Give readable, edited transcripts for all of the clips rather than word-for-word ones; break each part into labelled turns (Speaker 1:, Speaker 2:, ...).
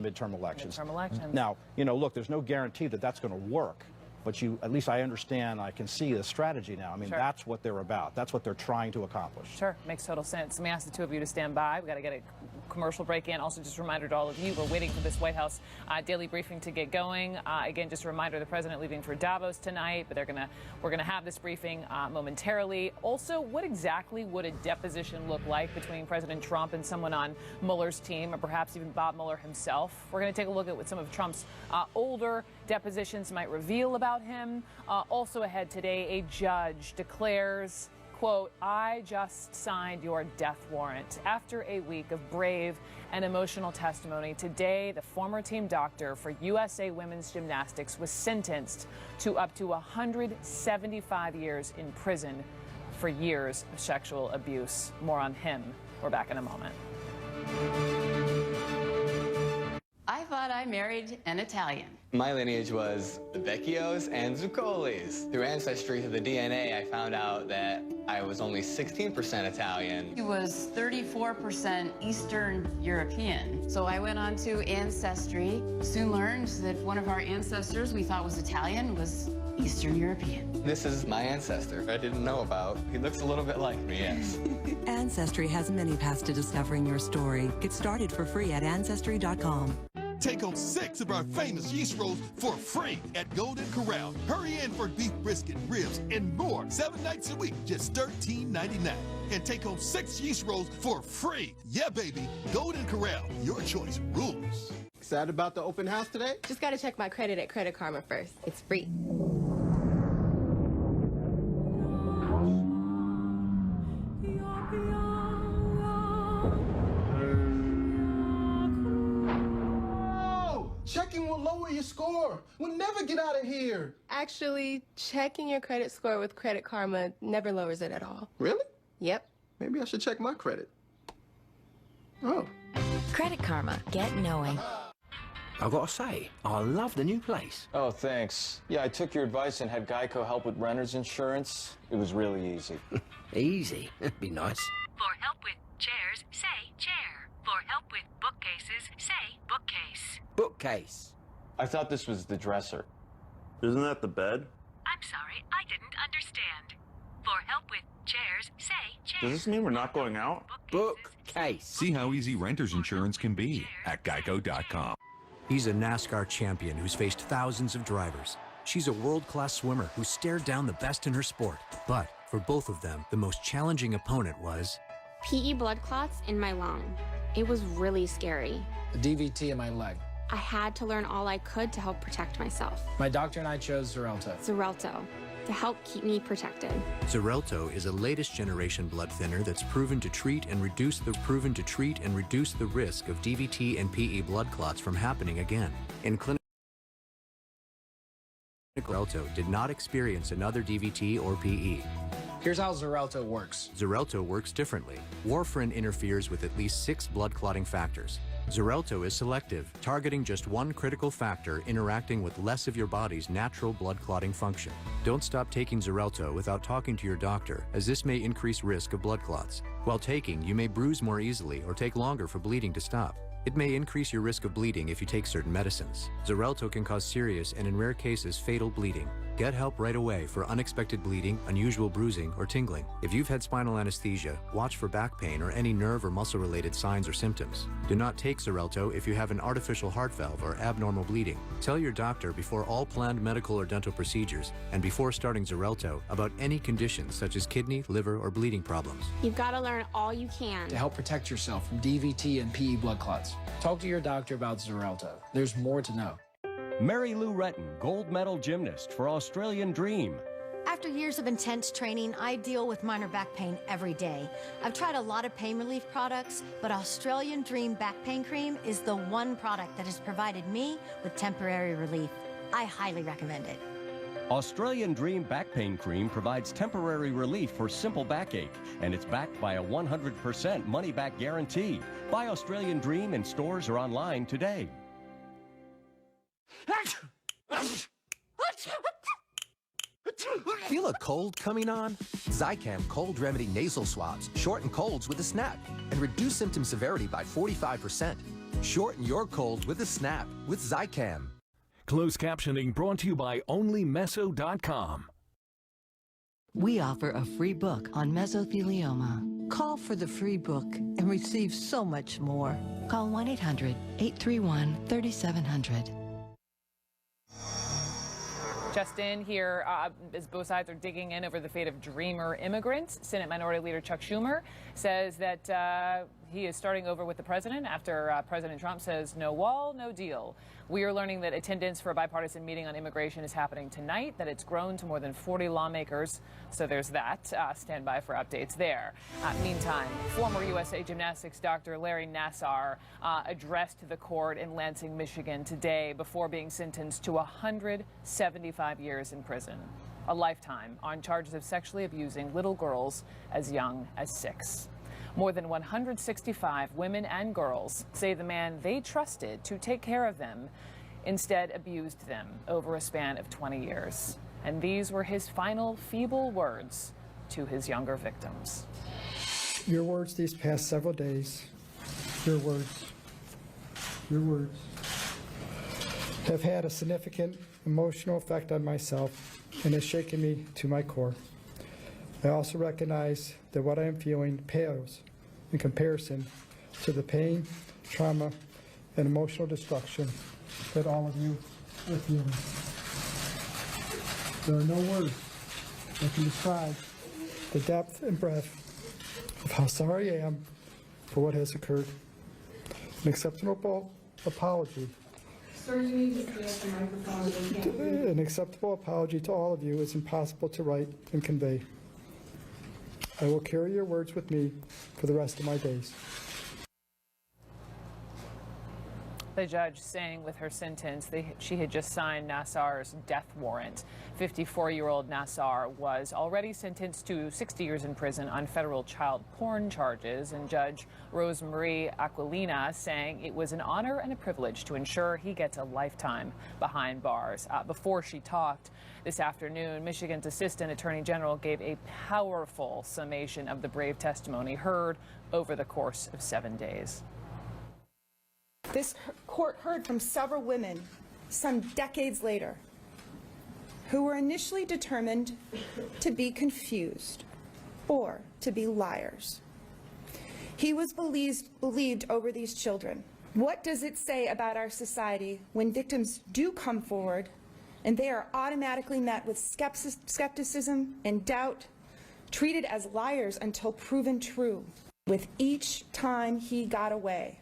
Speaker 1: midterm elections.
Speaker 2: Midterm elections.
Speaker 1: Now, you know, look, there's no guarantee that that's going to work. But at least I understand, I can see the strategy now. I mean,
Speaker 2: Sure.
Speaker 1: That's what they're about. That's what they're trying to accomplish.
Speaker 2: Sure, makes total sense. Let me ask the two of you to stand by. We've got to get a commercial break in. Also, just a reminder to all of you, we're waiting for this White House daily briefing to get going. Again, just a reminder, the president leaving for Davos tonight, but we're gonna have this briefing momentarily. Also, what exactly would a deposition look like between President Trump and someone on Mueller's team, or perhaps even Bob Mueller himself? We're going to take a look at what some of Trump's older depositions might reveal about him. Also ahead today, a judge declares, quote, "I just signed your death warrant." After a week of brave and emotional testimony, today the former team doctor for USA Women's Gymnastics was sentenced to up to 175 years in prison for years of sexual abuse. More on him. We're back in a moment.
Speaker 3: I thought I married an Italian.
Speaker 4: My lineage was the Vecchios and Zuccolis. Through Ancestry, through the DNA, I found out that I was only 16% Italian.
Speaker 3: He was 34% Eastern European. So I went on to Ancestry, soon learned that one of our ancestors we thought was Italian was Eastern European.
Speaker 4: This is my ancestor I didn't know about. He looks a little bit like me, yes.
Speaker 5: Ancestry has many paths to discovering your story. Get started for free at Ancestry.com.
Speaker 6: Take home 6 of our famous yeast rolls for free at Golden Corral. Hurry in for beef brisket, ribs, and more. 7 nights a week, just $13.99. And take home 6 yeast rolls for free. Yeah, baby. Golden Corral, your choice rules.
Speaker 7: Excited about the open house today?
Speaker 8: Just got to check my credit at Credit Karma first. It's free.
Speaker 7: Checking will lower your score. We'll never get out of here.
Speaker 8: Actually, checking your credit score with Credit Karma never lowers it at all.
Speaker 7: Really?
Speaker 8: Yep.
Speaker 7: Maybe I should check my credit. Oh.
Speaker 9: Credit Karma. Get knowing.
Speaker 10: I've got to say, I love the new place.
Speaker 11: Oh, thanks. Yeah, I took your advice and had Geico help with renter's insurance. It was really easy.
Speaker 10: Easy? That'd be nice.
Speaker 9: For help with chairs, say chair. For help with bookcases, say bookcase.
Speaker 10: Bookcase.
Speaker 11: I thought this was the dresser.
Speaker 12: Isn't that the bed?
Speaker 9: I'm sorry, I didn't understand. For help with chairs, say chair.
Speaker 12: Does this mean we're not going out?
Speaker 10: Bookcase.
Speaker 13: See how easy renter's insurance can be at geico.com.
Speaker 14: He's a NASCAR champion who's faced thousands of drivers. She's a world-class swimmer who stared down the best in her sport. But for both of them, the most challenging opponent was
Speaker 15: PE blood clots in my lung. It was really scary.
Speaker 16: A DVT in my leg.
Speaker 15: I had to learn all I could to help protect myself.
Speaker 16: My doctor and I chose Xarelto.
Speaker 15: Xarelto, to help keep me protected.
Speaker 14: Xarelto is a latest generation blood thinner that's proven to treat and reduce the risk of DVT and PE blood clots from happening again. In clinical, Xarelto did not experience another DVT or PE.
Speaker 16: Here's how Xarelto works.
Speaker 14: Xarelto works differently. Warfarin interferes with at least 6 blood clotting factors. Xarelto is selective, targeting just one critical factor interacting with less of your body's natural blood clotting function. Don't stop taking Xarelto without talking to your doctor, as this may increase risk of blood clots. While taking, you may bruise more easily or take longer for bleeding to stop. It may increase your risk of bleeding if you take certain medicines. Xarelto can cause serious and in rare cases fatal bleeding. Get help right away for unexpected bleeding, unusual bruising, or tingling. If you've had spinal anesthesia, watch for back pain or any nerve or muscle-related signs or symptoms. Do not take Xarelto if you have an artificial heart valve or abnormal bleeding. Tell your doctor before all planned medical or dental procedures and before starting Xarelto about any conditions such as kidney, liver, or bleeding problems.
Speaker 15: You've got to learn all you can
Speaker 16: to help protect yourself from DVT and PE blood clots. Talk to your doctor about Xarelto. There's more to know.
Speaker 17: Mary Lou Retton, gold medal gymnast for Australian Dream.
Speaker 18: After years of intense training, I deal with minor back pain every day. I've tried a lot of pain relief products, but Australian Dream Back Pain Cream is the one product that has provided me with temporary relief. I highly recommend it.
Speaker 17: Australian Dream Back Pain Cream provides temporary relief for simple backache, and it's backed by a 100% money-back guarantee. Buy Australian Dream in stores or online today.
Speaker 19: Feel a cold coming on? Zicam Cold Remedy Nasal Swabs shorten colds with a snap and reduce symptom severity by 45%. Shorten your cold with a snap with Zicam.
Speaker 20: Closed captioning brought to you by OnlyMeso.com.
Speaker 5: We offer a free book on mesothelioma. Call for the free book and receive so much more. Call 1-800-831-3700.
Speaker 2: Just in here, as both sides are digging in over the fate of dreamer immigrants, Senate Minority Leader Chuck Schumer says that he is starting over with the president after President Trump says no wall, no deal. We are learning that attendance for a bipartisan meeting on immigration is happening tonight, that it's grown to more than 40 lawmakers. So there's that. Stand by for updates there. Meantime, former USA Gymnastics Dr. Larry Nassar addressed the court in Lansing, Michigan today before being sentenced to 175 years in prison, a lifetime on charges of sexually abusing little girls as young as 6. More than 165 women and girls say the man they trusted to take care of them instead abused them over a span of 20 years. And these were his final feeble words to his younger victims.
Speaker 21: Your words these past several days, your words have had a significant emotional effect on myself and has shaken me to my core. I also recognize that what I am feeling pales in comparison to the pain, trauma, and emotional destruction that all of you are feeling. There are no words that can describe the depth and breadth of how sorry I am for what has occurred. An acceptable apology.
Speaker 22: Sir, you need to stay at the microphone. We can't hear you.
Speaker 21: An acceptable apology to all of you is impossible to write and convey. I will carry your words with me for the rest of my days.
Speaker 2: The judge saying with her sentence she had just signed Nassar's death warrant. 54-year-old Nassar was already sentenced to 60 years in prison on federal child porn charges, and Judge Rosemarie Aquilina saying it was an honor and a privilege to ensure he gets a lifetime behind bars. Before she talked this afternoon, Michigan's Assistant Attorney General gave a powerful summation of the brave testimony heard over the course of 7 days.
Speaker 23: This court heard from several women some decades later who were initially determined to be confused or to be liars. He was believed over these children. What does it say about our society when victims do come forward and they are automatically met with skepticism and doubt, treated as liars until proven true? With each time he got away,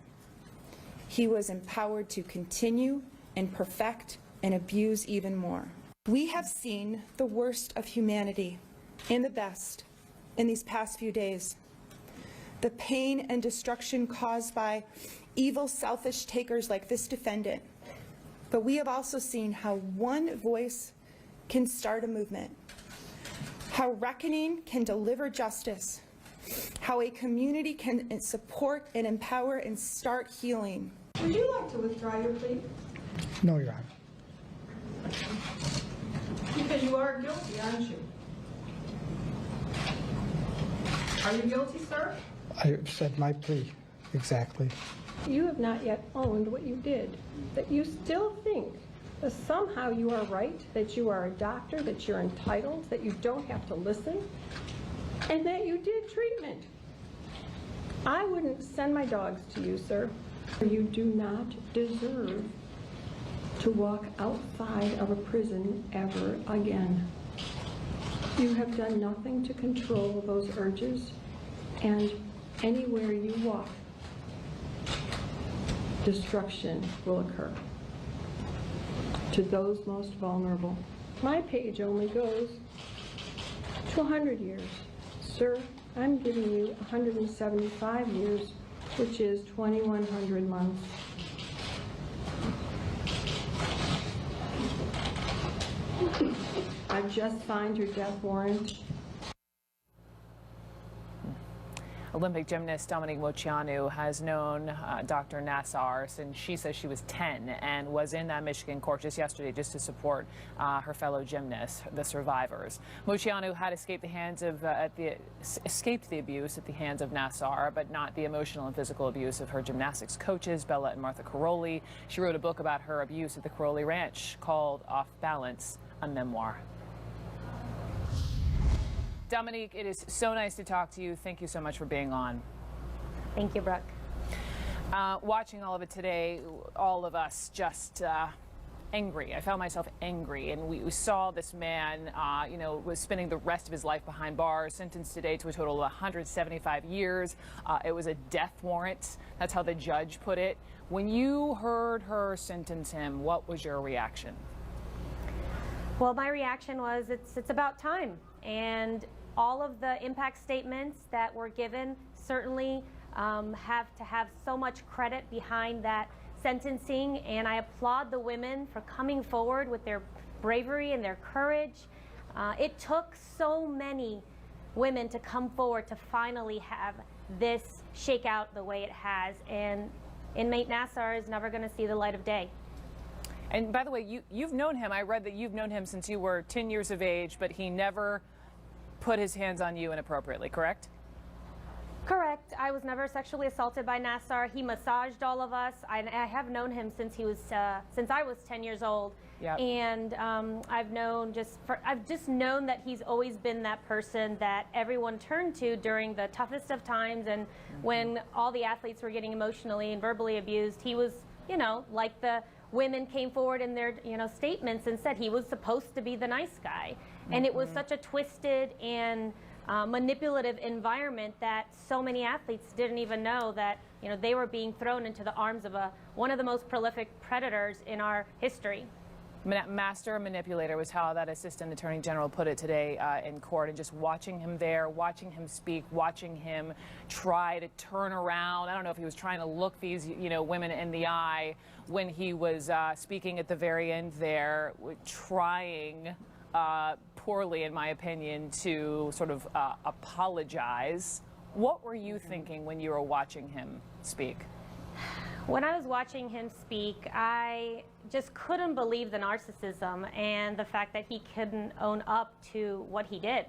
Speaker 23: he was empowered to continue and perfect and abuse even more. We have seen the worst of humanity and the best in these past few days. The pain and destruction caused by evil, selfish takers like this defendant. But we have also seen how one voice can start a movement, how reckoning can deliver justice, how a community can support and empower and start healing.
Speaker 22: Would you like to withdraw your plea?
Speaker 21: No, Your Honor.
Speaker 22: Because you are guilty, aren't you? Are you guilty, sir?
Speaker 21: I said my plea, exactly.
Speaker 22: You have not yet owned what you did, that you still think that somehow you are right, that you are a doctor, that you're entitled, that you don't have to listen, and that you did treatment. I wouldn't send my dogs to you, sir. You do not deserve to walk outside of a prison ever again. You have done nothing to control those urges, and anywhere you walk, destruction will occur to those most vulnerable. My page only goes to 100 years. Sir, I'm giving you 175 years, which is 2,100 months. I've just signed your death warrant.
Speaker 2: Olympic gymnast Dominique Moceanu has known Dr. Nassar since she says she was 10 and was in that Michigan court just yesterday just to support her fellow gymnasts, the survivors. Moceanu had escaped the abuse at the hands of Nassar, but not the emotional and physical abuse of her gymnastics coaches, Bella and Martha Caroli. She wrote a book about her abuse at the Caroli Ranch called Off Balance, a memoir. Dominique, it is so nice to talk to you. Thank you so much for being on.
Speaker 1: Thank you, Brooke.
Speaker 2: Watching all of it today, all of us just angry. I found myself angry, and we saw this man, was spending the rest of his life behind bars, sentenced today to a total of 175 years. It was a death warrant. That's how the judge put it. When you heard her sentence him, what was your reaction?
Speaker 1: Well, my reaction was it's about time. And all of the impact statements that were given certainly have to have so much credit behind that sentencing, and I applaud the women for coming forward with their bravery and their courage. It took so many women to come forward to finally have this shake out the way it has, and inmate Nassar is never going to see the light of day.
Speaker 2: And by the way, you've known him. I read that you've known him since you were 10 years of age, but he never put his hands on you inappropriately, correct?
Speaker 1: Correct. I was never sexually assaulted by Nassar. He massaged all of us. I have known him since since I was 10 years old. Yep. And I've just known that he's always been that person that everyone turned to during the toughest of times, and when all the athletes were getting emotionally and verbally abused, he was, like the women came forward in their, statements and said he was supposed to be the nice guy. And it was such a twisted and manipulative environment that so many athletes didn't even know that, they were being thrown into the arms of one of the most prolific predators in our history.
Speaker 2: Master manipulator was how that assistant attorney general put it today in court, and just watching him there, watching him speak, watching him try to turn around. I don't know if he was trying to look these, women in the eye when he was speaking at the very end there, trying poorly, in my opinion, to sort of apologize. What were you thinking when you were watching him speak?
Speaker 1: When I was watching him speak, I just couldn't believe the narcissism and the fact that he couldn't own up to what he did.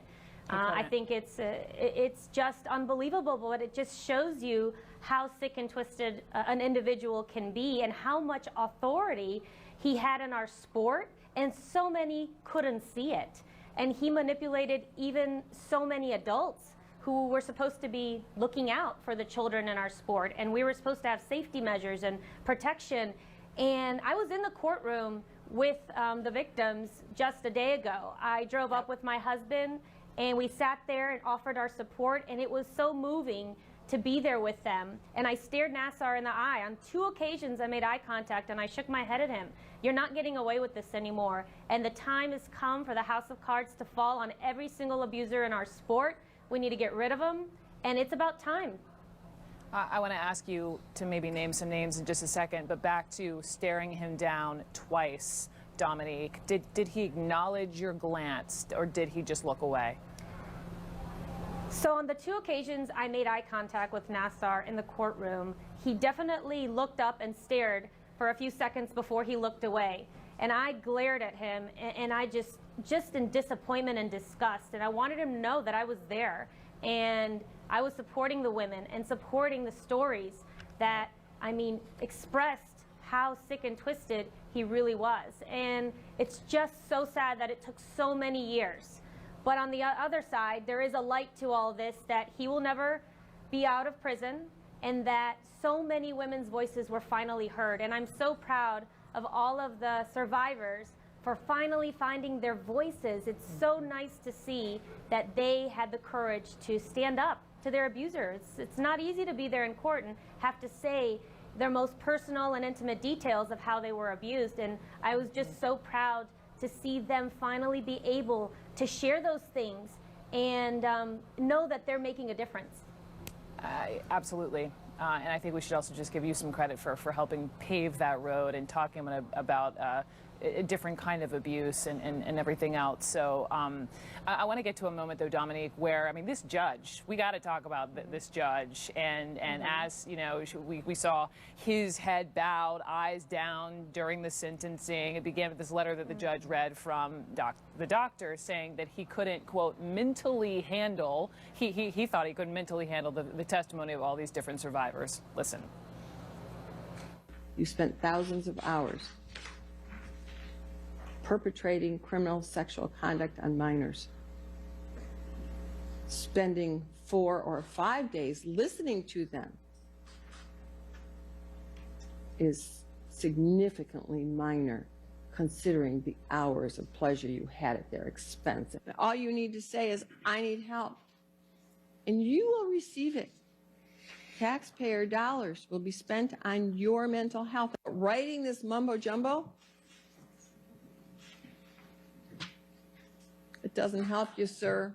Speaker 1: I think it's just unbelievable, but it just shows you how sick and twisted an individual can be and how much authority he had in our sport, and so many couldn't see it. And he manipulated even so many adults who were supposed to be looking out for the children in our sport, and we were supposed to have safety measures and protection. And I was in the courtroom with the victims just a day ago. I drove up with my husband, and we sat there and offered our support, and it was so moving to be there with them. And I stared Nassar in the eye. On 2 occasions I made eye contact and I shook my head at him. You're not getting away with this anymore. And the time has come for the house of cards to fall on every single abuser in our sport. We need to get rid of them, and it's about time.
Speaker 2: I want to ask you to maybe name some names in just a second, but back to staring him down twice, Dominique. Did he acknowledge your glance, or did he just look away?
Speaker 1: So on the 2 occasions I made eye contact with Nassar in the courtroom, he definitely looked up and stared for a few seconds before he looked away. And I glared at him, and I just in disappointment and disgust. And I wanted him to know that I was there, and I was supporting the women and supporting the stories that, expressed how sick and twisted he really was. And it's just so sad that it took so many years. But on the other side, there is a light to all this, that he will never be out of prison, and that so many women's voices were finally heard. And I'm so proud of all of the survivors for finally finding their voices. It's so nice to see that they had the courage to stand up to their abusers. It's not easy to be there in court and have to say their most personal and intimate details of how they were abused. And I was just so proud to see them finally be able to share those things and know that they're making a difference.
Speaker 2: Absolutely. And I think we should also just give you some credit for helping pave that road and talking about a different kind of abuse and everything else. So I want to get to a moment, though, Dominique, where, I mean, this judge, we got to talk about this judge. And as, you know, we saw his head bowed, eyes down during the sentencing. It began with this letter that the judge read from the doctor saying that he couldn't, quote, mentally handle, he thought he couldn't mentally handle the testimony of all these different survivors. Listen.
Speaker 3: You spent thousands of hours perpetrating criminal sexual conduct on minors, spending 4 or 5 days listening to them is significantly minor considering the hours of pleasure you had at their expense. All you need to say is, I need help, and you will receive it. Taxpayer dollars will be spent on your mental health. Writing this mumbo jumbo, it doesn't help you, sir.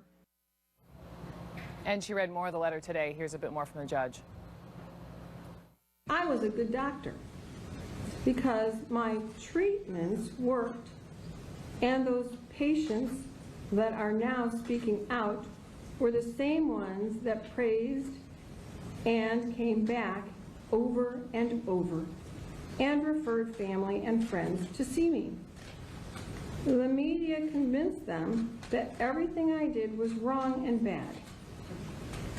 Speaker 2: And she read more of the letter today. Here's a bit more from the judge.
Speaker 22: I was a good doctor because my treatments worked, and those patients that are now speaking out were the same ones that praised and came back over and over and referred family and friends to see me. The media convinced them that everything I did was wrong and bad.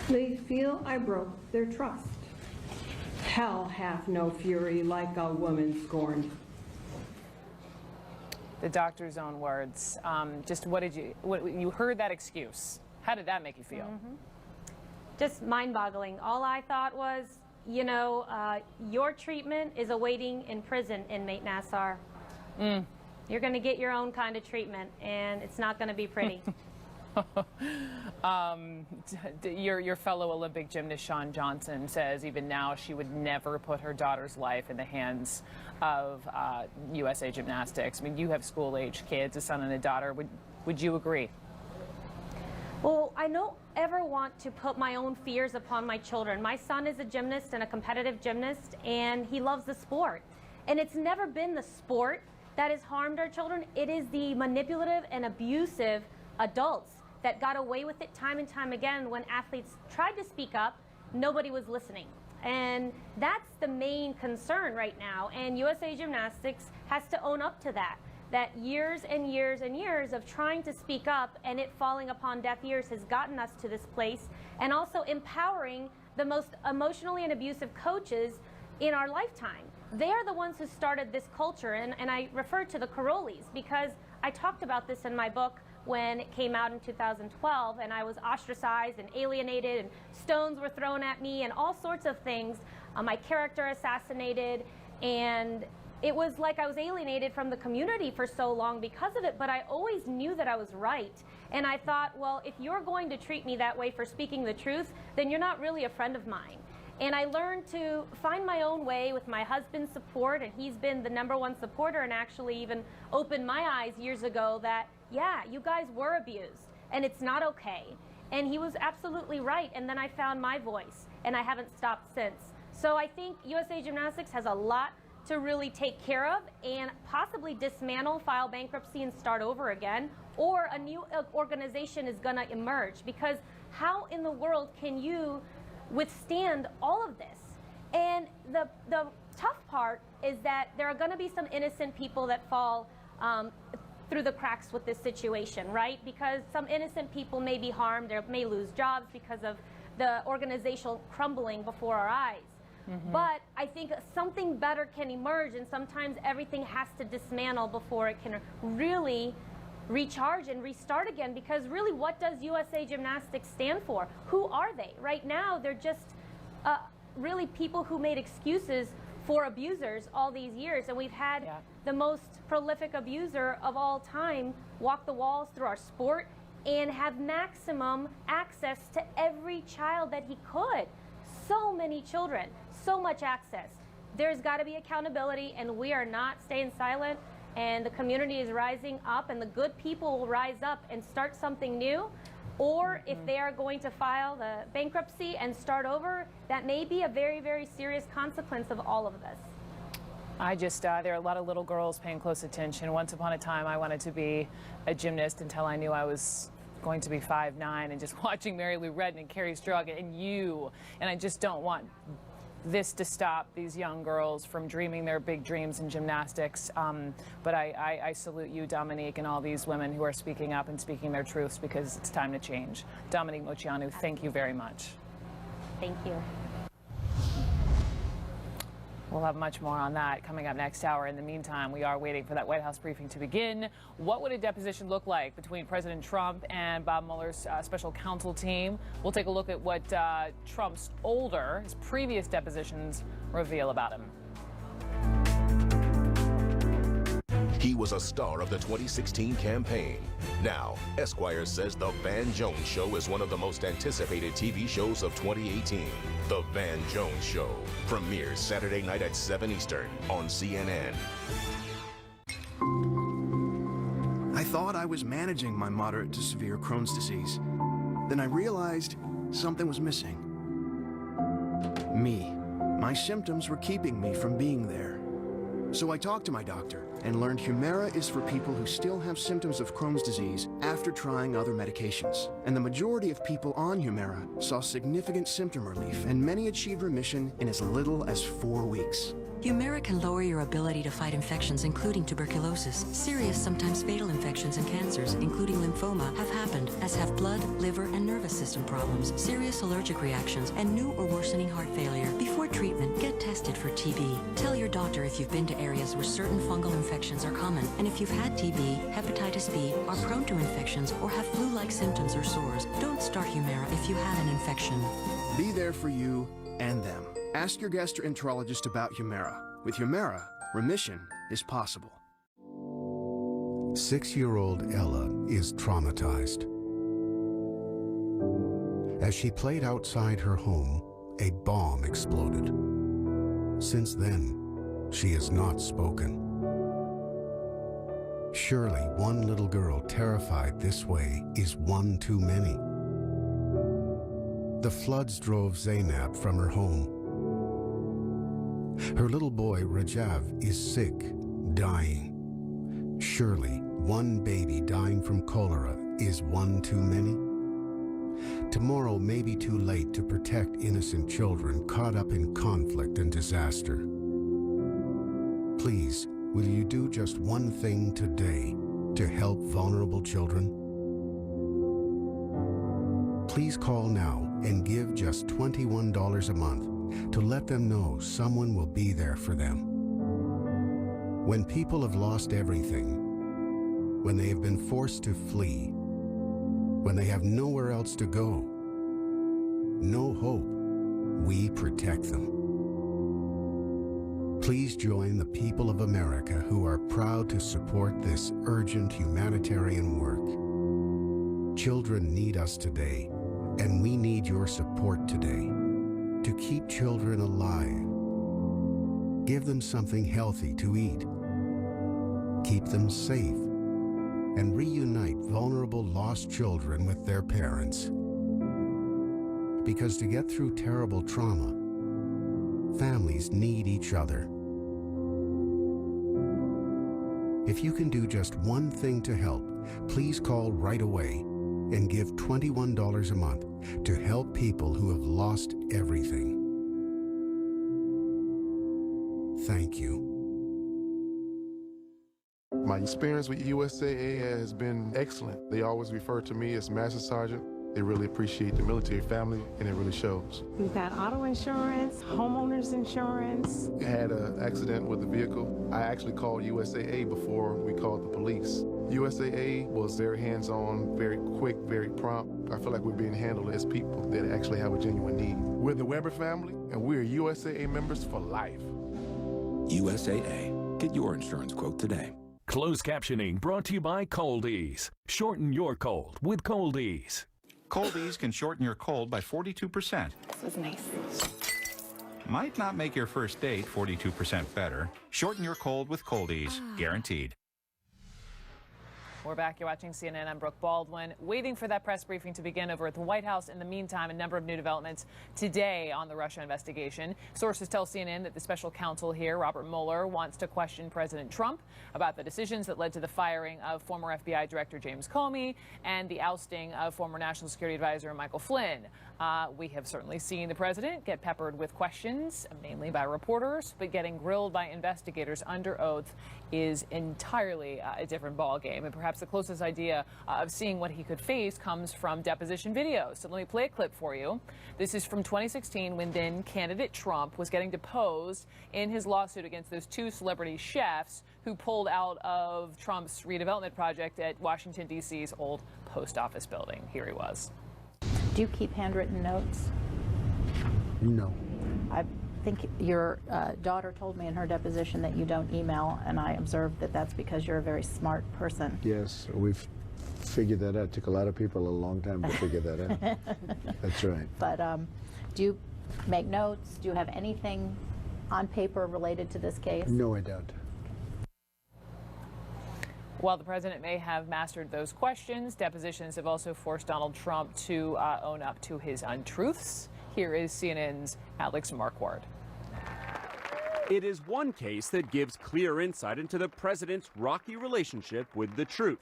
Speaker 22: They feel I broke their trust. Hell hath no fury like a woman scorned.
Speaker 2: The doctor's own words. Just what you heard that excuse. How did that make you feel?
Speaker 1: Just mind-boggling. All I thought was, you know, your treatment is awaiting in prison, inmate Nassar. You're going to get your own kind of treatment, and it's not going to be pretty.
Speaker 2: Your fellow Olympic gymnast Shawn Johnson says even now she would never put her daughter's life in the hands of USA Gymnastics. I mean, you have school-age kids, a son and a daughter. Would you agree?
Speaker 1: Well, I don't ever want to put my own fears upon my children. My son is a gymnast and a competitive gymnast, and he loves the sport. And it's never been the sport that has harmed our children. It is the manipulative and abusive adults that got away with it time and time again. When athletes tried to speak up, nobody was listening. And that's the main concern right now. And USA Gymnastics has to own up to that. That years and years and years of trying to speak up and it falling upon deaf ears has gotten us to this place, and also empowering the most emotionally and abusive coaches in our lifetime. They are the ones who started this culture, and I refer to the Carolis because I talked about this in my book when it came out in 2012, and I was ostracized and alienated, and stones were thrown at me and all sorts of things. My character assassinated, and it was like I was alienated from the community for so long because of it, but I always knew that I was right. And I thought, well, if you're going to treat me that way for speaking the truth, then you're not really a friend of mine. And I learned to find my own way with my husband's support, and he's been the #1 supporter and actually even opened my eyes years ago that, yeah, you guys were abused, and it's not okay. And he was absolutely right, and then I found my voice, and I haven't stopped since. So I think USA Gymnastics has a lot to really take care of and possibly dismantle, file bankruptcy, and start over again, or a new organization is going to emerge, because how in the world can you withstand all of this? And the tough part is that there are going to be some innocent people that fall through the cracks with this situation, right? Because some innocent people may be harmed, they may lose jobs because of the organizational crumbling before our eyes. But I think something better can emerge, and sometimes everything has to dismantle before it can really recharge and restart again, because really, what does USA Gymnastics stand for? Who are they? Right now, they're just really people who made excuses for abusers all these years, and we've had the most prolific abuser of all time walk the walls through our sport and have maximum access to every child that he could. So many children, so much access. There's got to be accountability, and we are not staying silent, and the community is rising up, and the good people will rise up and start something new. Or if they are going to file the bankruptcy and start over, that may be a very, very serious consequence of all of this.
Speaker 2: There are a lot of little girls paying close attention. Once upon a time, I wanted to be a gymnast until I knew I was going to be 5'9", and just watching Mary Lou Retton and Carrie Strug and I just don't want this to stop these young girls from dreaming their big dreams in gymnastics. But I salute you, Dominique, and all these women who are speaking up and speaking their truths, because it's time to change. Dominique Moceanu, thank you very much.
Speaker 1: Thank you.
Speaker 2: We'll have much more on that coming up next hour. In the meantime, we are waiting for that White House briefing to begin. What would a deposition look like between President Trump and Bob Mueller's special counsel team? We'll take a look at what Trump's his previous depositions reveal about him.
Speaker 4: He was a star of the 2016 campaign. Now, Esquire says The Van Jones Show is one of the most anticipated TV shows of 2018. The Van Jones Show premieres Saturday night at 7 Eastern on CNN.
Speaker 6: I thought I was managing my moderate to severe Crohn's disease. Then I realized something was missing. Me. My symptoms were keeping me from being there. So I talked to my doctor and learned Humira is for people who still have symptoms of Crohn's disease after trying other medications. And the majority of people on Humira saw significant symptom relief, and many achieved remission in as little as 4 weeks.
Speaker 8: Humira can lower your ability to fight infections, including tuberculosis. Serious, sometimes fatal infections and cancers, including lymphoma, have happened, as have blood, liver, and nervous system problems, serious allergic reactions, and new or worsening heart failure. Before treatment, get tested for TB. Tell your doctor if you've been to areas where certain fungal infections are common, and if you've had TB, hepatitis B, are prone to infections, or have flu-like symptoms or sores. Don't start Humira if you have an infection.
Speaker 6: Be there for you and them. Ask your gastroenterologist about Humira. With Humira, remission is possible.
Speaker 24: 6-year-old Ella is traumatized. As she played outside her home, a bomb exploded. Since then, she has not spoken. Surely one little girl terrified this way is one too many. The floods drove Zainab from her home. Her little boy, Rajav, is sick, dying. Surely, one baby dying from cholera is one too many. Tomorrow may be too late to protect innocent children caught up in conflict and disaster. Please, will you do just one thing today to help vulnerable children? Please call now and give just $21 a month to let them know someone will be there for them. When people have lost everything, when they have been forced to flee, when they have nowhere else to go, no hope, we protect them. Please join the people of America who are proud to support this urgent humanitarian work. Children need us today, and we need your support today. To keep children alive. Give them something healthy to eat. Keep them safe. And reunite vulnerable lost children with their parents. Because to get through terrible trauma, families need each other. If you can do just one thing to help, please call right away and give $21 a month to help people who have lost everything. Thank you.
Speaker 25: My experience with USAA has been excellent. They always refer to me as Master Sergeant. They really appreciate the military family, and it really shows.
Speaker 26: We've got auto insurance, homeowners insurance.
Speaker 25: I had an accident with the vehicle. I actually called USAA before we called the police. USAA was very hands-on, very quick, very prompt. I feel like we're being handled as people that actually have a genuine need. We're the Weber family, and we're USAA members for life.
Speaker 10: USAA. Get your insurance quote today.
Speaker 20: Closed captioning brought to you by Coldies. Shorten your cold with Coldies.
Speaker 13: Coldies can shorten your cold by 42%.
Speaker 26: This was nice.
Speaker 13: Might not make your first date 42% better. Shorten your cold with Coldies, guaranteed.
Speaker 2: We're back. You're watching CNN. I'm Brooke Baldwin. Waiting for that press briefing to begin over at the White House. In the meantime, a number of new developments today on the Russia investigation. Sources tell CNN that the special counsel here, Robert Mueller, wants to question President Trump about the decisions that led to the firing of former FBI Director James Comey and the ousting of former National Security Advisor Michael Flynn. We have certainly seen the president get peppered with questions, mainly by reporters, but getting grilled by investigators under oath is entirely a different ballgame. And perhaps the closest idea of seeing what he could face comes from deposition videos. So let me play a clip for you. This is from 2016 when then candidate Trump was getting deposed in his lawsuit against those two celebrity chefs who pulled out of Trump's redevelopment project at Washington, D.C.'s old post office building. Here he was.
Speaker 7: Do you keep handwritten notes?
Speaker 9: No.
Speaker 7: I think your daughter told me in her deposition that you don't email, and I observed that that's because you're a very smart person.
Speaker 9: Yes, we've figured that out. It took a lot of people a long time to figure that out. That's right.
Speaker 7: But do you make notes? Do you have anything on paper related to this case?
Speaker 9: No, I don't.
Speaker 2: While the president may have mastered those questions, depositions have also forced Donald Trump to own up to his untruths. Here is CNN's Alex Marquardt.
Speaker 11: It is one case that gives clear insight into the president's rocky relationship with the truth.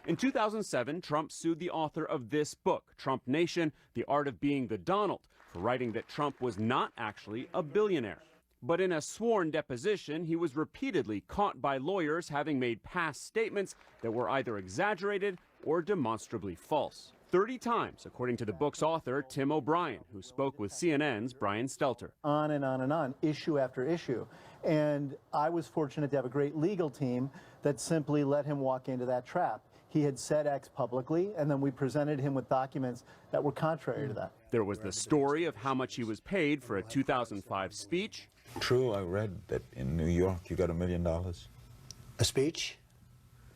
Speaker 11: In 2007, Trump sued the author of this book, Trump Nation, The Art of Being the Donald, for writing that Trump was not actually a billionaire. But in a sworn deposition, he was repeatedly caught by lawyers having made past statements that were either exaggerated or demonstrably false. 30 times, according to the book's author, Tim O'Brien, who spoke with CNN's Brian Stelter.
Speaker 12: On and on and on, issue after issue. And I was fortunate to have a great legal team that simply let him walk into that trap. He had said X publicly, and then we presented him with documents that were contrary to that.
Speaker 11: There was the story of how much he was paid for a 2005 speech.
Speaker 14: True, I read that in New York you got $1 million.
Speaker 15: A speech?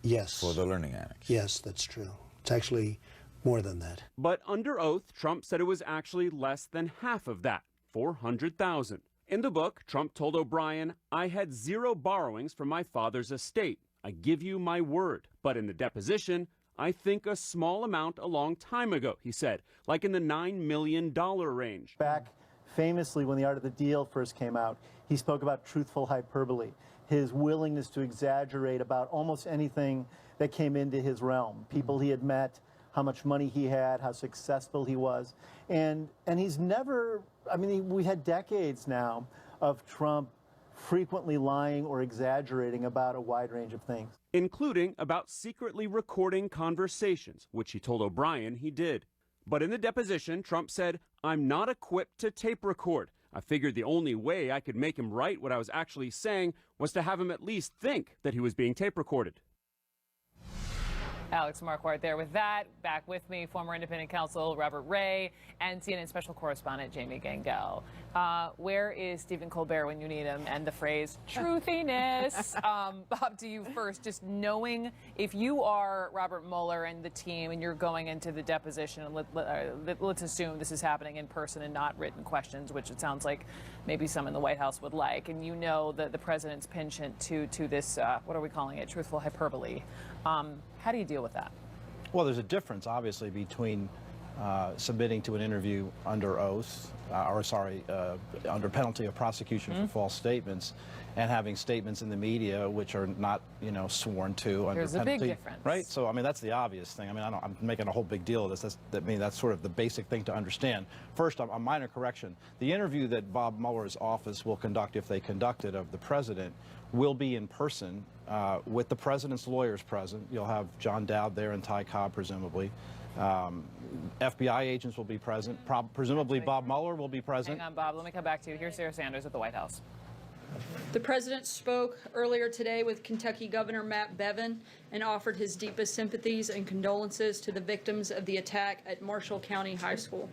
Speaker 15: Yes.
Speaker 14: For the Learning Annex.
Speaker 15: Yes, that's true. It's actually more than that.
Speaker 11: But under oath, Trump said it was actually less than half of that, $400,000. In the book, Trump told O'Brien, "I had zero borrowings from my father's estate. I give you my word." But in the deposition, "I think a small amount a long time ago," he said, like in the $9 million range.
Speaker 12: Back famously when The Art of the Deal first came out, he spoke about truthful hyperbole, his willingness to exaggerate about almost anything that came into his realm, people he had met, how much money he had, how successful he was. And he's never, I mean, we had decades now of Trump frequently lying or exaggerating about a wide range of things.
Speaker 11: Including about secretly recording conversations, which he told O'Brien he did. But in the deposition, Trump said, "I'm not equipped to tape record. I figured the only way I could make him write what I was actually saying was to have him at least think that he was being tape recorded."
Speaker 2: Alex Marquardt there with that. Back with me, former independent counsel Robert Ray and CNN special correspondent Jamie Gangel. Where is Stephen Colbert when you need him? And the phrase truthiness. Bob, to you first, just knowing if you are Robert Mueller and the team and you're going into the deposition, and let's assume this is happening in person and not written questions, which it sounds like maybe some in the White House would like, and you know that the president's penchant to this, what are we calling it, truthful hyperbole. How do you deal with that?
Speaker 16: Well, there's a difference, obviously, between submitting to an interview under oath, under penalty of prosecution for false statements, and having statements in the media which are not, sworn to under
Speaker 2: There's
Speaker 16: penalty.
Speaker 2: a big difference.
Speaker 16: Right? So, I mean, that's the obvious thing. I mean, I'm making a whole big deal of this. That's sort of the basic thing to understand. First, a minor correction. The interview that Bob Mueller's office will conduct, if they conduct it, of the president, will be in person with the president's lawyers present. You'll have John Dowd there and Ty Cobb, presumably. FBI agents will be present. Presumably Bob Mueller will be present.
Speaker 2: Hang on, Bob. Let me come back to you. Here's Sarah Sanders at the White House.
Speaker 27: The president spoke earlier today with Kentucky Governor Matt Bevin and offered his deepest sympathies and condolences to the victims of the attack at Marshall County High School.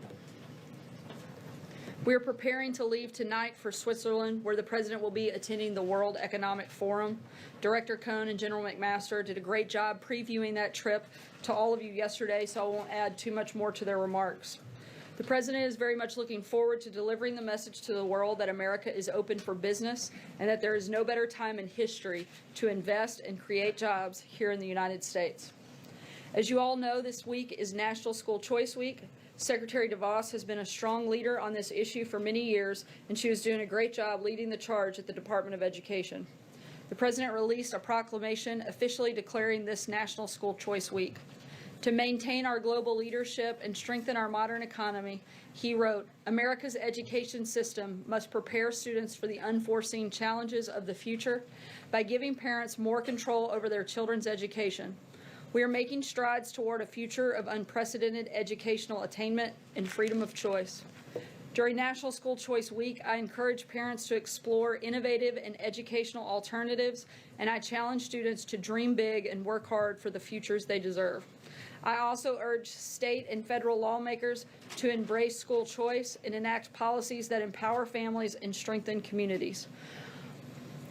Speaker 27: We are preparing to leave tonight for Switzerland, where the president will be attending the World Economic Forum. Director Cohn and General McMaster did a great job previewing that trip to all of you yesterday, so I won't add too much more to their remarks. The president is very much looking forward to delivering the message to the world that America is open for business and that there is no better time in history to invest and create jobs here in the United States. As you all know, this week is National School Choice Week. Secretary DeVos has been a strong leader on this issue for many years, and she was doing a great job leading the charge at the Department of Education. The President released a proclamation officially declaring this National School Choice Week. To maintain our global leadership and strengthen our modern economy, he wrote, "America's education system must prepare students for the unforeseen challenges of the future by giving parents more control over their children's education. We are making strides toward a future of unprecedented educational attainment and freedom of choice." During National School Choice Week, I encourage parents to explore innovative and educational alternatives, and I challenge students to dream big and work hard for the futures they deserve. I also urge state and federal lawmakers to embrace school choice and enact policies that empower families and strengthen communities.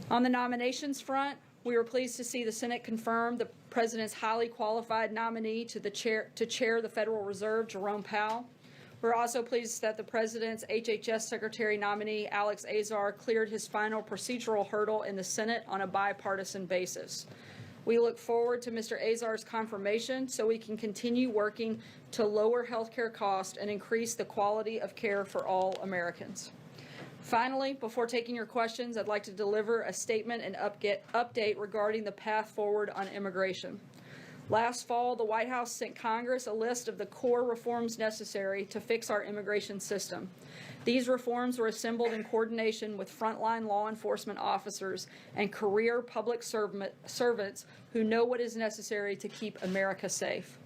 Speaker 27: On the nominations front, we were pleased to see the Senate confirm the President's highly qualified nominee to chair the Federal Reserve, Jerome Powell. We're also pleased that the President's HHS Secretary nominee, Alex Azar, cleared his final procedural hurdle in the Senate on a bipartisan basis. We look forward to Mr. Azar's confirmation so we can continue working to lower health care costs and increase the quality of care for all Americans. Finally, before taking your questions, I'd like to deliver a statement and update regarding the path forward on immigration. Last fall, the White House sent Congress a list of the core reforms necessary to fix our immigration system. These reforms were assembled in coordination with frontline law enforcement officers and career public servants who know what is necessary to keep America safe.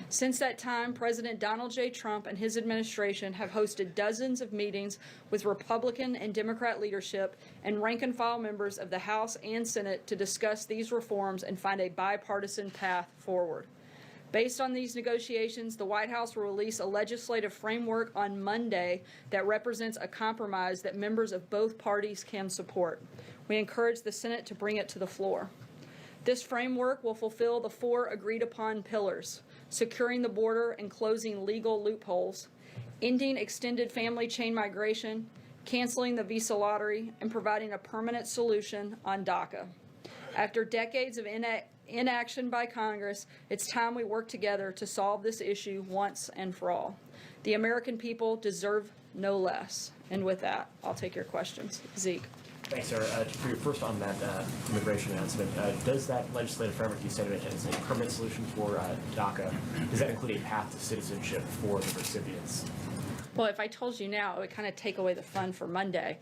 Speaker 27: Since that time, President Donald J. Trump and his administration have hosted dozens of meetings with Republican and Democrat leadership and rank-and-file members of the House and Senate to discuss these reforms and find a bipartisan path forward. Based on these negotiations, the White House will release a legislative framework on Monday that represents a compromise that members of both parties can support. We encourage the Senate to bring it to the floor. This framework will fulfill the 4 agreed-upon pillars: securing the border and closing legal loopholes, ending extended family chain migration, canceling the visa lottery, and providing a permanent solution on DACA. After decades of inaction by Congress, it's time we work together to solve this issue once and for all. The American people deserve no less. And with that, I'll take your questions. Zeke.
Speaker 3: Thanks, Sarah. For your first on that immigration announcement, does that legislative framework you said as a permanent solution for DACA, does that include a path to citizenship for the recipients?
Speaker 27: Well, if I told you now, it would kind of take away the fun for Monday.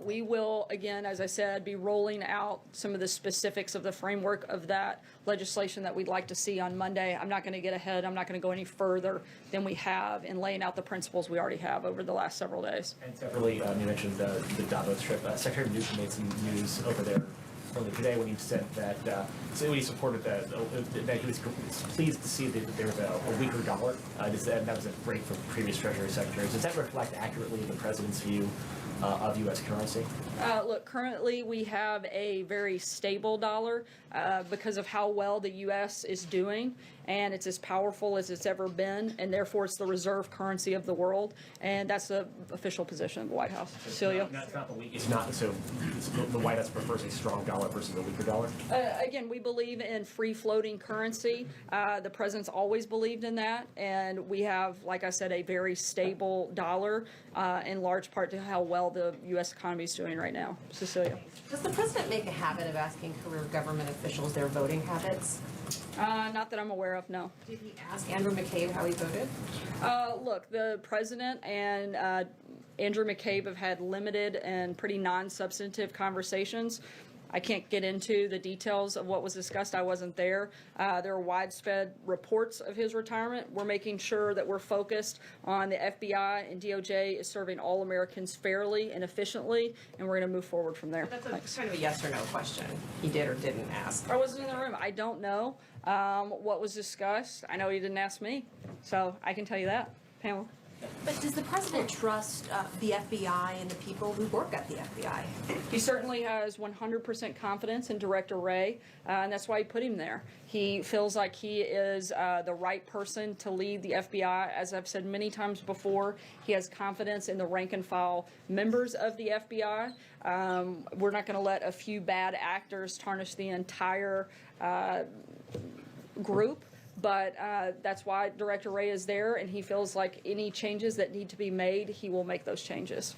Speaker 27: We will, again, as I said, be rolling out some of the specifics of the framework of that legislation that we'd like to see on Monday. I'm not going to get ahead. I'm not going to go any further than we have in laying out the principles we already have over the last several days.
Speaker 3: And separately, you mentioned the Davos trip. Secretary Mnuchin made some news over there earlier today when he said that when he supported that he was pleased to see that there was a weaker dollar. That was a break from previous Treasury secretaries. Does that reflect accurately the president's view of U.S. currency?
Speaker 27: Look, currently we have a very stable dollar because of how well the U.S. is doing, and it's as powerful as it's ever been, and therefore it's the reserve currency of the world, and that's the official position of the White House. Celia?
Speaker 3: It's not the weak. It's not so. The White House prefers a strong dollar versus a weaker dollar.
Speaker 27: Again, we believe in free-floating currency. The president's always believed in that, and we have, like I said, a very stable dollar, in large part to how well the U.S. economy is doing right now. Cecilia.
Speaker 5: Does the president make a habit of asking career government officials their voting habits?
Speaker 27: Not that I'm aware of, no.
Speaker 5: Did he ask Andrew McCabe how he voted?
Speaker 27: Look, the president and Andrew McCabe have had limited and pretty non-substantive conversations. I can't get into the details of what was discussed. I wasn't there. There are widespread reports of his retirement. We're making sure that we're focused on the FBI and DOJ is serving all Americans fairly and efficiently, and we're going to move forward from there.
Speaker 5: That's kind of a yes or no question. He did or didn't ask.
Speaker 27: I wasn't in the room. I don't know what was discussed. I know he didn't ask me, so I can tell you that. Pamela?
Speaker 5: But does the president trust the FBI and the people who work at the FBI?
Speaker 27: He certainly has 100% confidence in Director Wray, and that's why he put him there. He feels like he is the right person to lead the FBI. As I've said many times before, he has confidence in the rank-and-file members of the FBI. We're not going to let a few bad actors tarnish the entire group. But that's why Director Ray is there, and he feels like any changes that need to be made, he will make those changes.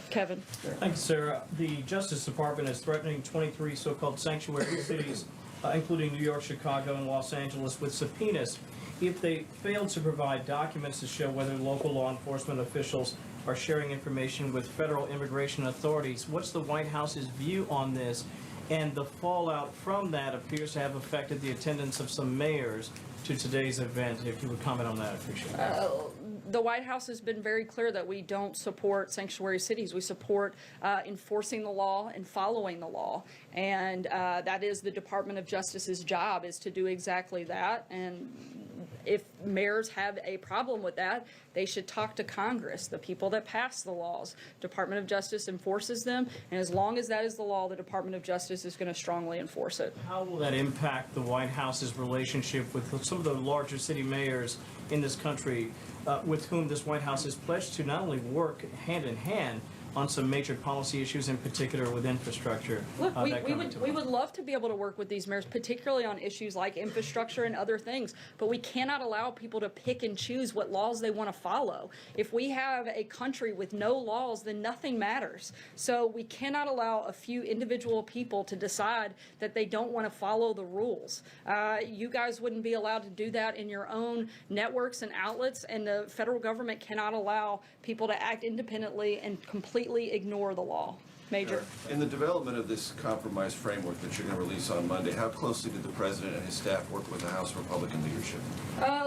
Speaker 27: Kevin.
Speaker 1: Thank you, Sarah. The Justice Department is threatening 23 so-called sanctuary cities, including New York, Chicago, and Los Angeles, with subpoenas if they fail to provide documents to show whether local law enforcement officials are sharing information with federal immigration authorities. What's the White House's view on this? And the fallout from that appears to have affected the attendance of some mayors to today's event. If you would comment on that, I appreciate it.
Speaker 27: The White House has been very clear that we don't support sanctuary cities. We support enforcing the law and following the law. And that is the Department of Justice's job, is to do exactly that. And if mayors have a problem with that, they should talk to Congress, the people that pass the laws. Department of Justice enforces them, and as long as that is the law, the Department of Justice is going to strongly enforce it.
Speaker 1: How will that impact the White House's relationship with some of the larger city mayors in this country, with whom this White House is pledged to not only work hand in hand on some major policy issues, in particular with infrastructure?
Speaker 27: Look, we would love to be able to work with these mayors, particularly on issues like infrastructure and other things, but we cannot allow people to pick and choose what laws they want to follow. If we have a country with no laws, then nothing matters. So we cannot allow a few individual people to decide that they don't want to follow the rules. You guys wouldn't be allowed to do that in your own networks and outlets, and the federal government cannot allow people to act independently and completely ignore the law. Major.
Speaker 17: In the development of this compromise framework that you're going to release on Monday, how closely did the President and his staff work with the House Republican leadership?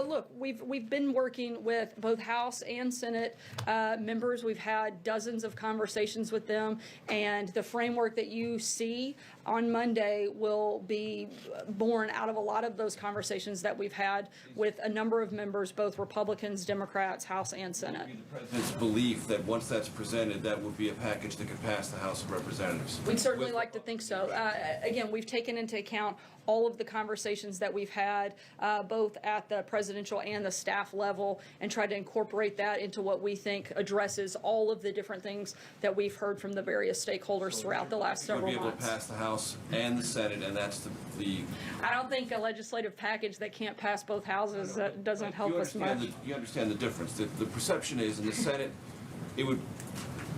Speaker 27: Look, we've been working with both House and Senate members. We've had dozens of conversations with them, and the framework that you see on Monday will be born out of a lot of those conversations that we've had with a number of members, both Republicans, Democrats, House and Senate.
Speaker 17: The President's belief that once that's presented, that would be a package that could pass the House of Representatives?
Speaker 27: We'd certainly like to think so. Again, we've taken into account all of the conversations that we've had, both at the presidential and the staff level, and tried to incorporate that into what we think addresses all of the different things that we've heard from the various stakeholders throughout the last several months.
Speaker 17: We'll be able to pass the House and the Senate, and that's the...
Speaker 27: I don't think a legislative package that can't pass both houses doesn't help us much.
Speaker 17: You understand the difference. The perception is in the Senate, it would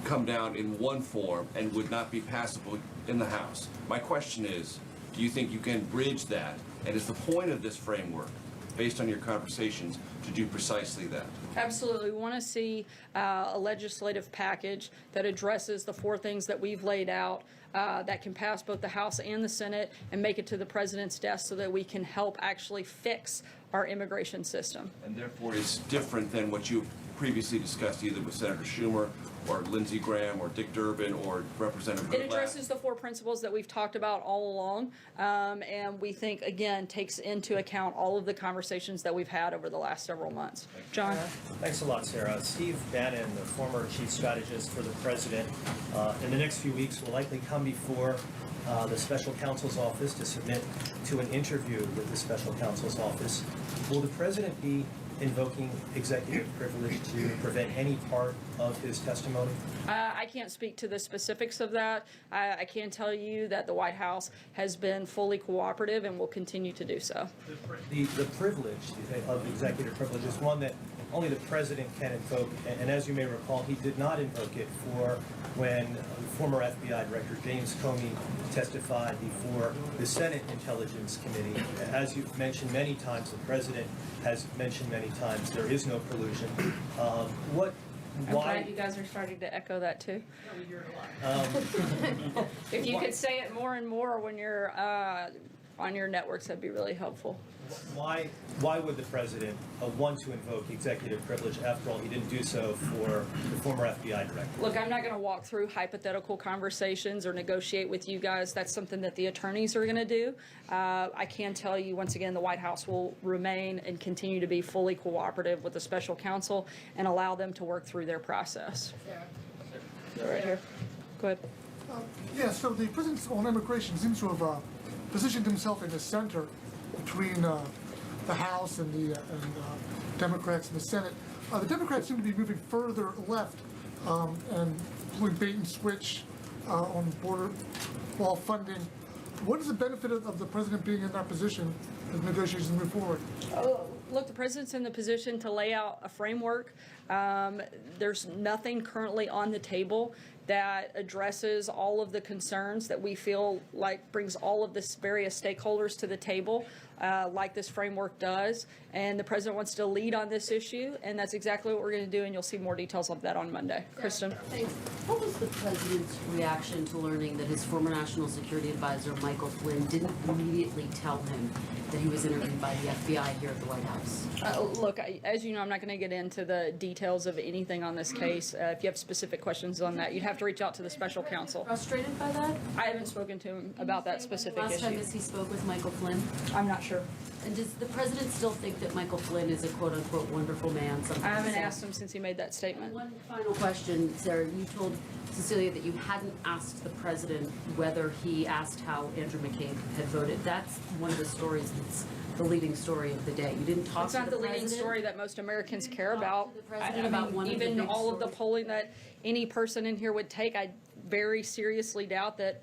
Speaker 17: come down in one form and would not be passable in the House. My question is, do you think you can bridge that? And is the point of this framework, based on your conversations, to do precisely that?
Speaker 27: Absolutely. We want to see a legislative package that addresses the four things that we've laid out that can pass both the House and the Senate and make it to the President's desk so that we can help actually fix our immigration system.
Speaker 17: And therefore it's different than what you previously discussed either with Senator Schumer or Lindsey Graham or Dick Durbin or Representative Goodlatte.
Speaker 27: It addresses the four principles that we've talked about all along, and we think, again, takes into account all of the conversations that we've had over the last several months. John?
Speaker 18: Thanks a lot, Sarah. Steve Bannon, the former chief strategist for the president, in the next few weeks will likely come before the special counsel's office to submit to an interview with the special counsel's office. Will the president be invoking executive privilege to prevent any part of his testimony?
Speaker 27: I can't speak to the specifics of that. I can tell you that the White House has been fully cooperative and will continue to do so.
Speaker 18: The privilege of executive privilege is one that only the president can invoke, and as you may recall, he did not invoke it for when former FBI Director James Comey testified before the Senate Intelligence Committee. As you've mentioned many times, the president has mentioned many times, there is no collusion.
Speaker 27: I'm glad you guys are starting to echo that too. Yeah, we hear it a lot. If you could say it more and more when you're on your networks, that'd be really helpful.
Speaker 18: Why would the president want to invoke executive privilege? After all, he didn't do so for the former FBI director.
Speaker 27: Look, I'm not going to walk through hypothetical conversations or negotiate with you guys. That's something that the attorneys are going to do. I can tell you, once again, the White House will remain and continue to be fully cooperative with the special counsel and allow them to work through their process. Yeah. Right here. Go ahead.
Speaker 19: Yeah, so the president on immigration seems to have positioned himself in the center between the House and the Democrats and the Senate. The Democrats seem to be moving further left and pulling bait and switch on border wall funding. What is the benefit of the president being in that position as negotiations move forward?
Speaker 27: Look, the president's in the position to lay out a framework. There's nothing currently on the table that addresses all of the concerns that we feel like brings all of this various stakeholders to the table, like this framework does. And the president wants to lead on this issue, and that's exactly what we're going to do, and you'll see more details of that on Monday. Kristen?
Speaker 4: Thanks. What was the president's reaction to learning that his former national security advisor, Michael Flynn, didn't immediately tell him that he was interviewed by the FBI here at the White House?
Speaker 27: Look, as you know, I'm not going to get into the details of anything on this case. If you have specific questions on that, you'd have to reach out to the special counsel.
Speaker 4: Frustrated by that?
Speaker 27: I haven't spoken to him about that specific issue.
Speaker 4: Last time as he spoke with Michael Flynn?
Speaker 27: I'm not sure.
Speaker 4: And does the president still think that Michael Flynn is a quote-unquote wonderful man?
Speaker 27: I haven't asked him since he made that statement.
Speaker 4: One final question, Sarah. You told Cecilia that you hadn't asked the president whether he asked how Andrew McCabe had voted. That's one of the stories that's the leading story of the day. You didn't talk
Speaker 27: It's
Speaker 4: to
Speaker 27: not
Speaker 4: the
Speaker 27: the leading
Speaker 4: president?
Speaker 27: story that most Americans care about.
Speaker 4: president about one of the
Speaker 27: even
Speaker 4: big
Speaker 27: all of the
Speaker 4: stories?
Speaker 27: polling that any person in here would take, I very seriously doubt that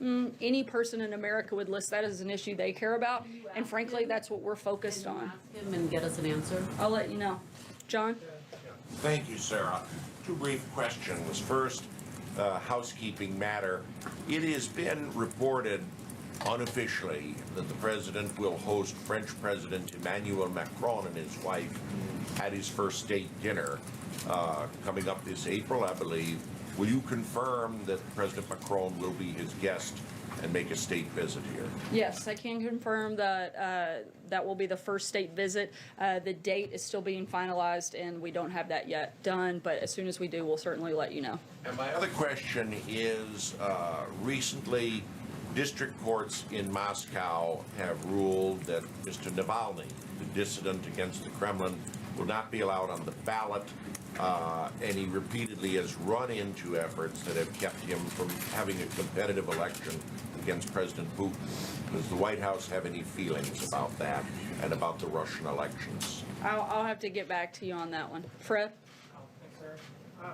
Speaker 27: any person in America would list that as an issue they care about. And frankly, that's what we're focused on.
Speaker 4: Ask him and get us an answer.
Speaker 27: I'll let you know. John?
Speaker 6: Thank you, Sarah. Two brief questions. First, housekeeping matter. It has been reported unofficially that the president will host French President Emmanuel Macron and his wife at his first state dinner coming up this April, I believe. Will you confirm that President Macron will be his guest and make a state visit here?
Speaker 27: Yes, I can confirm that that will be the first state visit. The date is still being finalized, and we don't have that yet done, but as soon as we do, we'll certainly let you know.
Speaker 6: And my other question is, recently, district courts in Moscow have ruled that Mr. Navalny, the dissident against the Kremlin, will not be allowed on the ballot, and he repeatedly has run into efforts that have kept him from having a competitive election against President Putin. Does the White House have any feelings about that and about the Russian elections?
Speaker 27: I'll have to get back to you on that one. Fred?
Speaker 8: I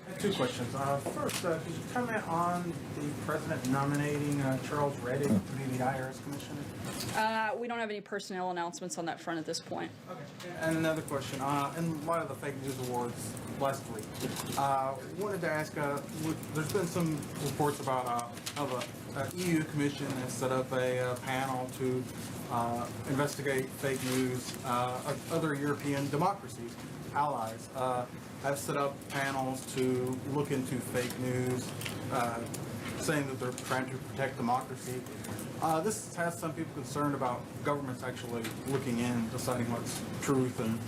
Speaker 8: have two questions. First, could you comment on the president nominating Charles Reddick to be the IRS commissioner?
Speaker 27: We don't have any personnel announcements on that front at this point.
Speaker 8: Okay. And another question. In light of the fake news awards last week, wanted to ask, there's been some reports about how the EU Commission has set up a panel to investigate fake news. Other European democracies, allies, have set up panels to look into fake news, saying that they're trying to protect democracy. This has some people concerned about governments actually looking in, deciding what's truth and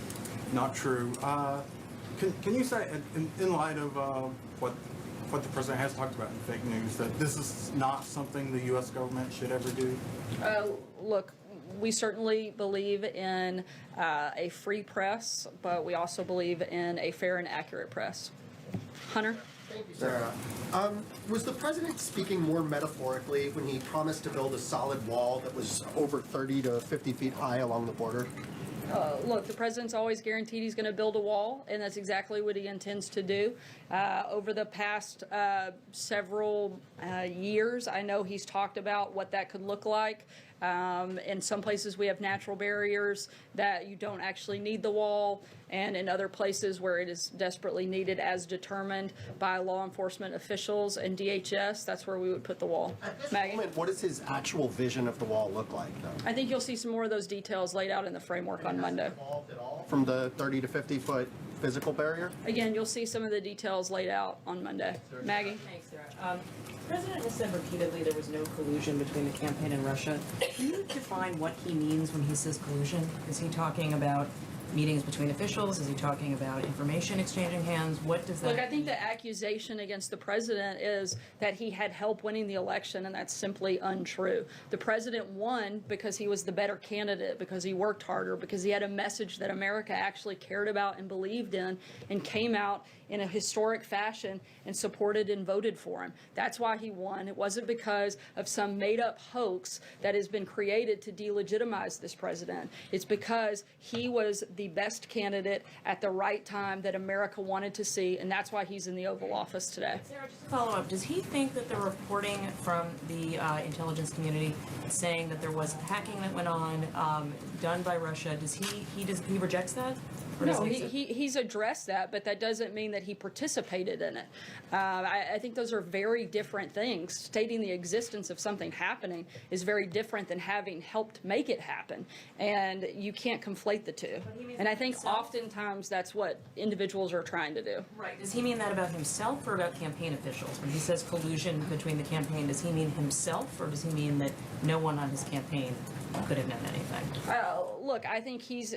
Speaker 8: not true. Can you say, in light of what the president has talked about in fake news, that this is not something the U.S. government should ever do?
Speaker 27: Look, we certainly believe in a free press, but we also believe in a fair and accurate press. Hunter?
Speaker 21: Thank you, Sarah. Was the president speaking more metaphorically when he promised to build a solid wall that was over 30 to 50 feet high along the border?
Speaker 27: Look, the president's always guaranteed he's going to build a wall, and that's exactly what he intends to do. Over the past several years, I know he's talked about what that could look like. In some places we have natural barriers that you don't actually need the wall, and in other places where it is desperately needed as determined by law enforcement officials and DHS, that's where we would put the wall.
Speaker 21: At this moment, what does his actual vision of the wall look like, though?
Speaker 27: I think you'll see some more of those details laid out in the framework on Monday.
Speaker 21: From the 30 to 50 foot physical barrier?
Speaker 27: Again, you'll see some of the details laid out on Monday. Maggie?
Speaker 22: Thanks, Sarah. The president has said repeatedly there was no collusion between the campaign and Russia. Can you define what he means when he says collusion? Is he talking about meetings between officials? Is he talking about information exchanging hands? What does that
Speaker 27: Look, I think the accusation against the president is that he had help winning the election, and that's simply untrue. The president won because he was the better candidate, because he worked harder, because he had a message that America actually cared about and believed in, and came out in a historic fashion and supported and voted for him. That's why he won. It wasn't because of some made-up hoax that has been created to delegitimize this president. It's because he was the the best candidate at the right time that America wanted to see, and that's why he's in the Oval Office today.
Speaker 22: Sarah, just to follow up, does he think that the reporting from the intelligence community saying that there was hacking that went on done by Russia, he rejects that? Or does
Speaker 27: No,
Speaker 22: he
Speaker 27: he's addressed that, but that doesn't mean that he participated in it. I think those are very different things. Stating the existence of something happening is very different than having helped make it happen, and you can't conflate the two. And I think oftentimes that's what individuals are trying to do.
Speaker 22: Right. Does he mean that about himself or about campaign officials? When he says collusion between the campaign, does he mean himself or does he mean that no one on his campaign could have done anything?
Speaker 27: Look, I think he's